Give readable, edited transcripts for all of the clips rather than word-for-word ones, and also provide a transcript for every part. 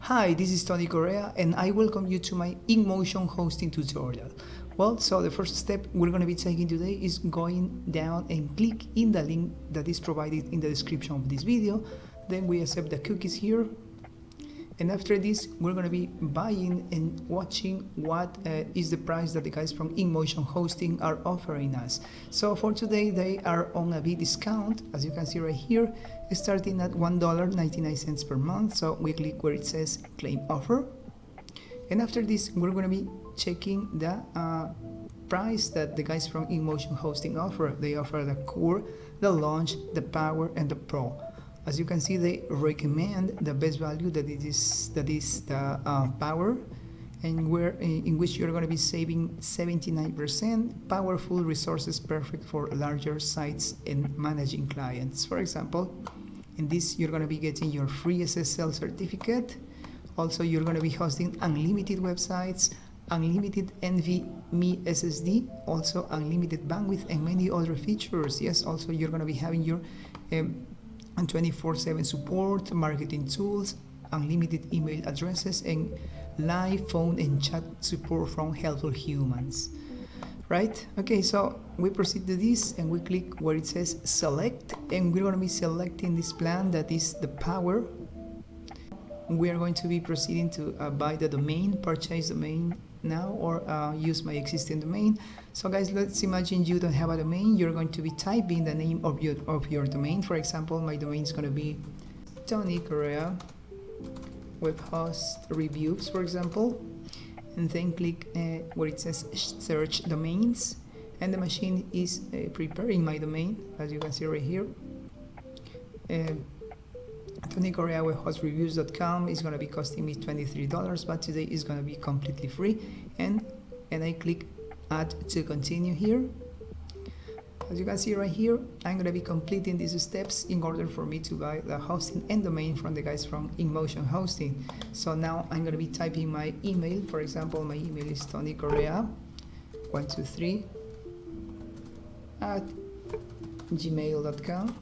Hi, this is Tony Correa and I welcome you to my InMotion hosting tutorial. Well, so the first step we're going to be taking today is going down and click in the link that is provided in the description of this video. Then we accept the cookies here. And after this, we're going to be buying and watching what is the price that the guys from InMotion Hosting are offering us. So for today, they are on a big discount, as you can see right here, starting at $1.99 per month. So we click where it says claim offer. And after this, we're going to be checking the price that the guys from InMotion Hosting offer. They offer the core, the launch, the power, and the pro. As you can see, they recommend the best value that is the power, and in which you're going to be saving 79%. Powerful resources, perfect for larger sites and managing clients. For example, in this you're going to be getting your free SSL certificate. Also, you're going to be hosting unlimited websites, unlimited NVMe SSD, also unlimited bandwidth, and many other features. Yes, also you're going to be having your and 24/7 support, marketing tools, unlimited email addresses, and live phone and chat support from helpful humans. Right? Okay, so we proceed to this and we click where it says select, and we're going to be selecting this plan that is the power. We are going to be proceeding to buy the domain, purchase domain now, or use my existing domain. So guys, let's imagine you don't have a domain. You're going to be typing the name of your domain. For example, my domain is going to be Tony Correa web host reviews, for example, and then click where it says search domains, and the machine is preparing my domain, as you can see right here. Tony Correa webhostreviews.com is going to be costing me $23, but today is going to be completely free, and I click add to continue here. As you can see right here, I'm going to be completing these steps in order for me to buy the hosting and domain from the guys from InMotion Hosting. So now I'm going to be typing my email. For example, my email is tonycorrea123@gmail.com.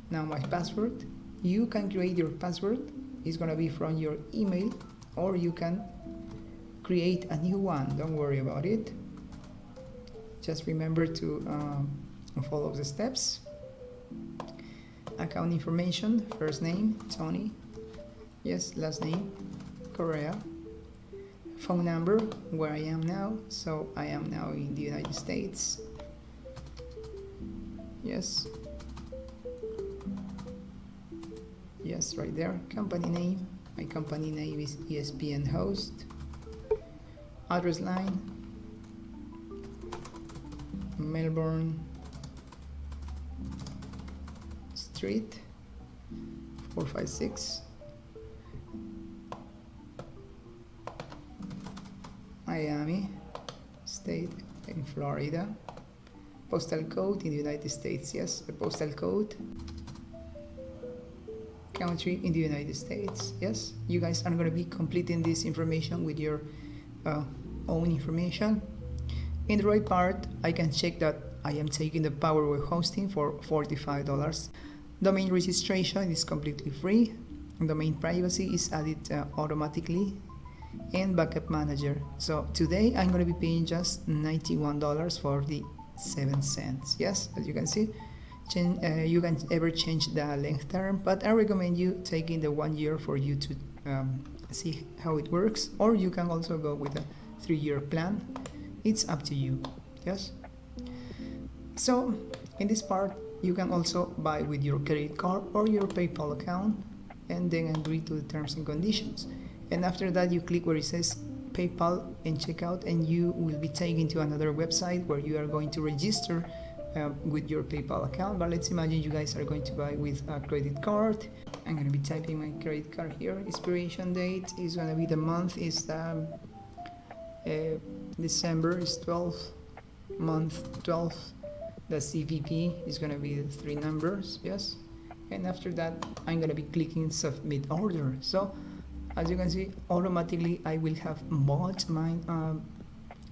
Now my password. You can create your password. It's going to be from your email, or you can create a new one. Don't worry about it. Just remember to follow the steps. Account information: first name Tony, yes, last name Correa. Phone number, where I am now. So I am now in the United States. Yes, right there. Company name, my company name is ESPN Host. Address line, Melbourne Street 456, Miami State in Florida. Postal code in the United States, yes, the postal code. Country in the United States, yes. You guys are going to be completing this information with your own information. In the right part, I can check that I am taking the Power Web Hosting for $45. Domain registration is completely free. Domain privacy is added automatically, and backup manager. So today I'm going to be paying just $91.47. Yes, as you can see. You can ever change the length term, but I recommend you taking the 1 year for you to see how it works, or you can also go with a 3-year plan. It's up to you. Yes. So in this part, you can also buy with your credit card or your PayPal account, and then agree to the terms and conditions. And after that, you click where it says PayPal and checkout, and you will be taken to another website where you are going to register with your PayPal account. But let's imagine you guys are going to buy with a credit card. I'm going to be typing my credit card here. Expiration date is going to be, the month is December is 12th, month 12th. The CVV is going to be the 3 numbers, yes. And after that, I'm going to be clicking submit order. So as you can see, automatically I will have bought my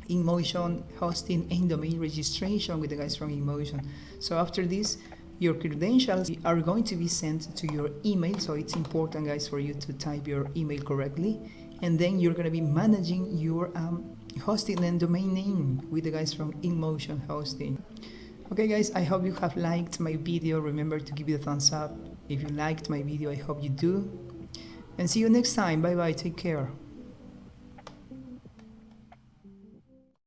InMotion hosting and domain registration with the guys from InMotion. So after this, Your credentials are going to be sent to your email, so it's important, guys, for you to type your email correctly. And then you're going to be managing your hosting and domain name with the guys from InMotion Hosting. Okay, guys, I hope you have liked my video. Remember to give it a thumbs up if you liked my video. I hope you do. And see you next time. Bye bye. Take care.